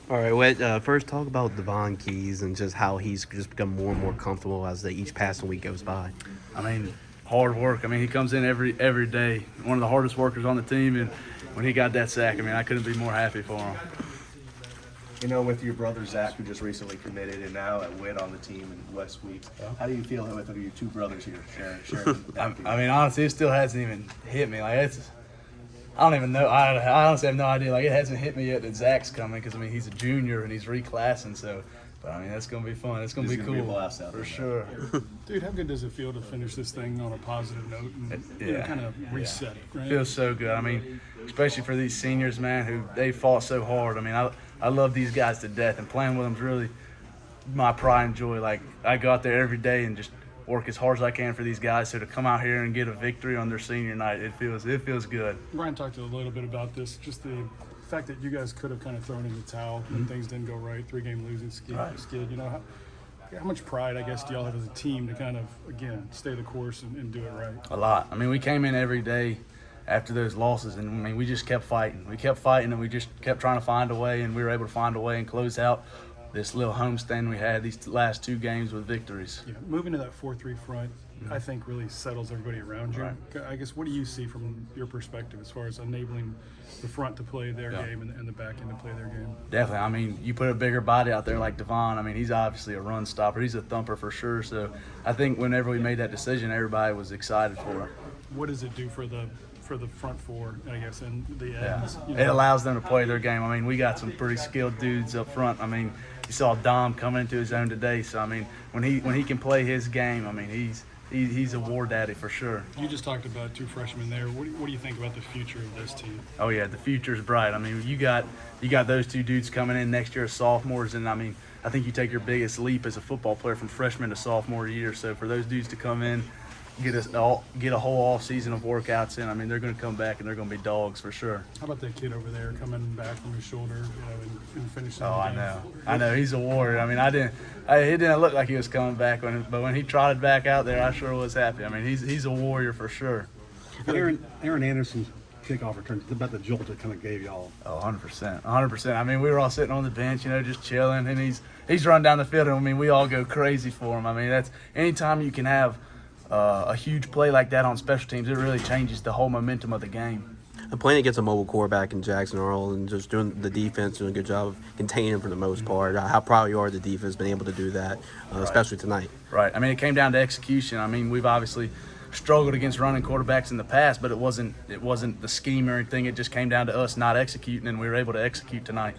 All right, Whit, first talk about Devon Keys and just how he's just become more and more comfortable as each passing week goes by. I mean, hard work. I mean, he comes in every day, one of the hardest workers on the team, and when he got that sack, I mean, I couldn't be more happy for him. You know, with your brother Zach, who just recently committed, and now at Whit on the team in West Weeks, how do you feel with your two brothers here sharing I mean, honestly, it still hasn't even hit me. Like, I don't even know. I honestly have no idea. Like, it hasn't hit me yet that Zach's coming because, I mean, he's a junior and he's reclassing. So, but, I mean, that's going to be fun. It's going to be cool. Be a blast out for there, sure. Dude, how good does it feel to finish this thing on a positive note and kind of reset it, right? Feels so good. I mean, especially for these seniors, man, who they fought so hard. I mean, I love these guys to death, and playing with them's really my pride and joy. Like, I go out there every day and just work as hard as I can for these guys. So to come out here and get a victory on their senior night, it feels good. Brian talked a little bit about this, just the fact that you guys could have kind of thrown in the towel when things didn't go right, 3-game losing skid. You know, how much pride, I guess, do y'all have as a team to kind of, again, stay the course and do it right? A lot. I mean, we came in every day after those losses, and I mean, we just kept fighting. We kept fighting, and we just kept trying to find a way, and we were able to find a way and close out this little homestand we had these last 2 games with victories. Yeah, moving to that 4-3 front, I think really settles everybody around you. Right. I guess, what do you see from your perspective as far as enabling the front to play their game and the back end to play their game? Definitely. I mean, you put a bigger body out there like Devon. I mean, he's obviously a run stopper. He's a thumper for sure. So I think whenever we made that decision, everybody was excited for it. What does it do for the front four, I guess, and the ends? You know? It allows them to play their game. I mean, we got some pretty skilled dudes up front. I mean, you saw Dom coming into his own today. So I mean, when he can play his game, I mean, he's a war daddy for sure. You just talked about 2 freshmen there. What do you think about the future of this team? Oh yeah, the future's bright. I mean, you got those 2 dudes coming in next year as sophomores, and I mean, I think you take your biggest leap as a football player from freshman to sophomore year. So for those dudes to come in, get a whole off season of workouts in, I mean, they're going to come back and they're going to be dogs for sure. How about that kid over there coming back from his shoulder, and finishing? Oh, I know, he's a warrior. I mean, it didn't look like he was coming back, but when he trotted back out there, I sure was happy. I mean, he's a warrior for sure. Aaron Anderson's kickoff return, it's about the jolt it kind of gave y'all. Oh, 100%. I mean, we were all sitting on the bench, just chilling, and he's run down the field, and I mean, we all go crazy for him. I mean, that's anytime you can have a huge play like that on special teams, it really changes the whole momentum of the game. And playing against a mobile quarterback in Jackson Earl and just doing the defense, doing a good job of containing him for the most part. How proud you are of the defense been able to do that, especially tonight. Right. I mean, it came down to execution. I mean, we've obviously struggled against running quarterbacks in the past, but it wasn't the scheme or anything. It just came down to us not executing, and we were able to execute tonight.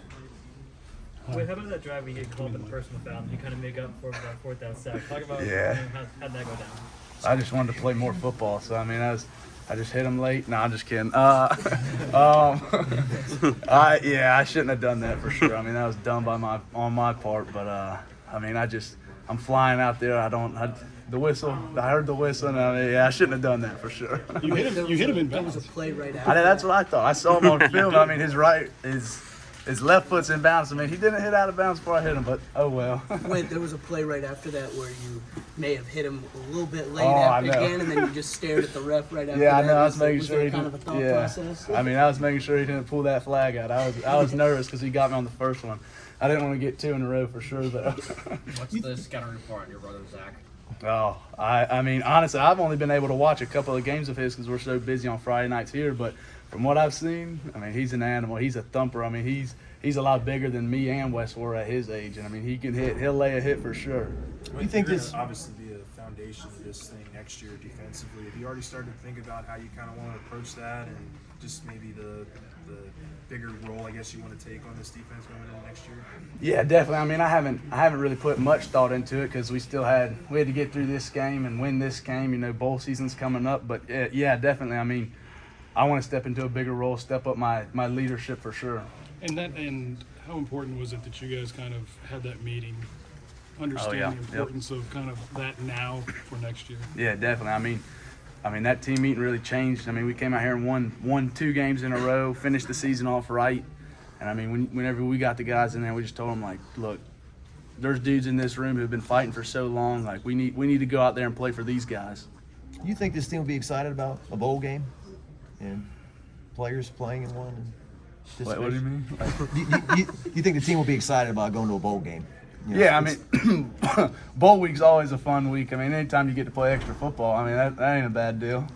Wait, how about that drive we get called for the personal foul and you kind of make up for that 4th down sack? Talk about how'd that go down? I just wanted to play more football, so I mean, I just hit him late. No, I'm just kidding. I shouldn't have done that for sure. I mean, that was dumb on my part. But I mean, I'm flying out there. The whistle. I heard the whistle, and I shouldn't have done that for sure. You hit him in There bounds. was a play right after. That's what I thought. I saw him on film. I mean, his left foot's in bounds. I mean, he didn't hit out of bounds before I hit him, but oh well. Wait, there was a play right after that where you may have hit him a little bit late I after know. again, and then you just stared at the ref right after Yeah, that. I know. I was making was sure there he kind didn't. of a thought process. I mean, I was making sure he didn't pull that flag out. I was nervous because he got me on the first one. I didn't want to get 2 in a row for sure, though. What's the scouting report on your brother Zach? Oh, I mean, honestly, I've only been able to watch a couple of games of his because we're so busy on Friday nights here. But from what I've seen, I mean, he's an animal. He's a thumper. I mean, he's a lot bigger than me and Wes were at his age, and I mean, he can hit. He'll lay a hit for sure. You think this obviously be a foundation of this thing next year defensively? Have you already started to think about how you kind of want to approach that, and just maybe the bigger role I guess you want to take on this defense going into next year? Yeah, definitely. I mean, I haven't really put much thought into it because we had to get through this game and win this game. Bowl season's coming up, but yeah, definitely. I mean, I want to step into a bigger role, step up my leadership for sure. And how important was it that you guys kind of had that meeting, understand the importance of kind of that now for next year? Yeah, definitely. I mean that team meeting really changed. I mean, we came out here and won 2 games in a row, finished the season off right. And I mean, whenever we got the guys in there, we just told them, like, look, there's dudes in this room who've been fighting for so long. Like, we need to go out there and play for these guys. You think this team will be excited about a bowl game and players playing in one? What do you mean? You think the team will be excited about going to a bowl game? You know, Yeah, I mean, bowl week's always a fun week. I mean, anytime you get to play extra football, I mean, that ain't a bad deal.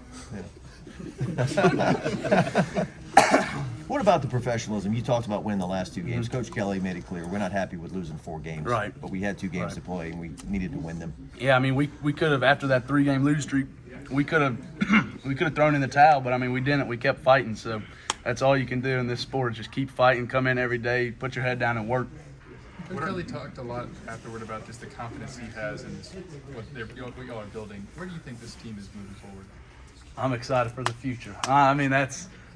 What about the professionalism? You talked about winning the last 2 games. Coach Kelly made it clear we're not happy with losing 4 games. Right. But we had 2 games to play, and we needed to win them. Yeah, I mean, we could have, after that 3-game lose streak, we could have thrown in the towel, but I mean, we didn't. We kept fighting. So that's all you can do in this sport: just keep fighting, come in every day, put your head down, and work. Coach Kelly talked a lot afterward about just the confidence he has in what y'all are building. Where do you think this team is moving forward? I'm excited for the future. I mean,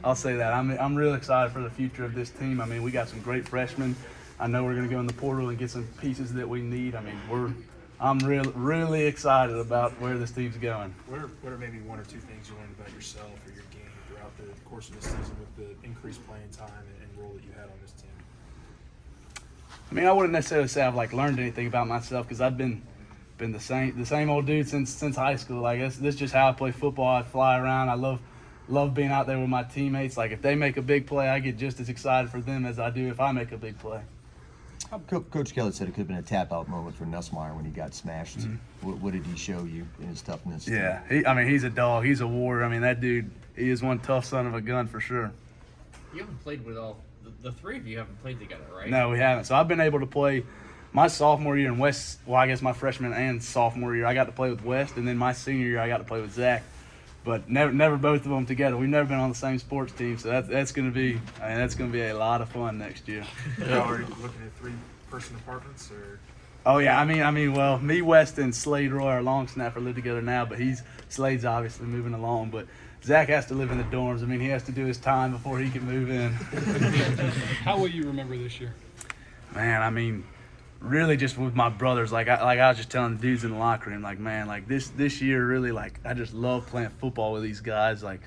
I'll say that. I'm real excited for the future of this team. I mean, we got some great freshmen. I know we're going to go in the portal and get some pieces that we need. I mean, I'm really excited about where this team's going. What are maybe 1 or 2 things you learned about yourself or your game throughout the course of the season with the increased playing time and role that you had on this team? I mean, I wouldn't necessarily say I've learned anything about myself because I've been the same old dude since high school. Like this is just how I play football. I fly around. I love being out there with my teammates. Like if they make a big play, I get just as excited for them as I do if I make a big play. Coach Kelly said it could have been a tap-out moment for Nussmeier when he got smashed. What did he show you in his toughness? Yeah, he's a dog. He's a warrior. I mean, that dude, he is one tough son of a gun for sure. You haven't played with all the 3 of you haven't played together, right? No, we haven't. So I've been able to play my sophomore year in West. Well, I guess my freshman and sophomore year, I got to play with West, and then my senior year, I got to play with Zach. But never both of them together. We've never been on the same sports team, so that's going to be a lot of fun next year. You're already looking at 3-person apartments, or? Oh yeah, I mean, well, me, West, and Slade Roy, our long snapper, live together now, but Slade's obviously moving along. But Zach has to live in the dorms. I mean, he has to do his time before he can move in. How will you remember this year? Man, I mean, really just with my brothers. Like I was just telling the dudes in the locker room, like, man, like this year really, like, I just love playing football with these guys. Like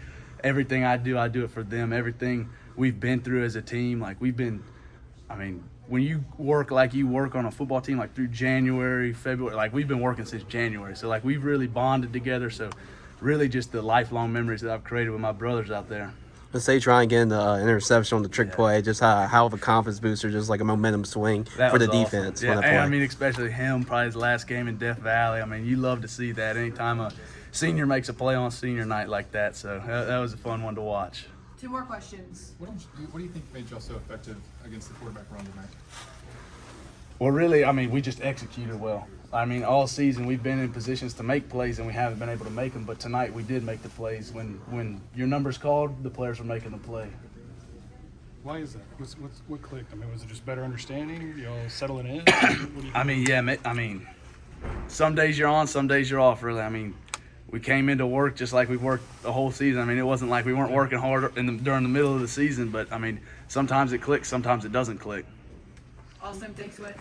everything I do it for them. Everything we've been through as a team, like when you work like you work on a football team, like through January, February, like we've been working since January. So like we've really bonded together. So really just the lifelong memories that I've created with my brothers out there. Let's say try and get the interception on the trick play, just how of a confidence booster, just like a momentum swing That for the was awesome. defense. Yeah, when and play. I mean, especially him, probably his last game in Death Valley. I mean, you love to see that anytime a senior makes a play on senior night like that. So that was a fun one to watch. 2 more questions. What do you think made y'all so effective against the quarterback run tonight? Well, really, I mean, we just executed well. I mean, all season we've been in positions to make plays and we haven't been able to make them. But tonight we did make the plays. When your number's called, the players were making the play. Why is that? What clicked? I mean, was it just better understanding? Y'all settling in? What do you I mean, yeah. I mean, some days you're on, some days you're off. Really, I mean, we came into work just like we worked the whole season. I mean, it wasn't like we weren't working hard during the middle of the season. But I mean, sometimes it clicks, sometimes it doesn't click. Awesome. Thanks, Whit.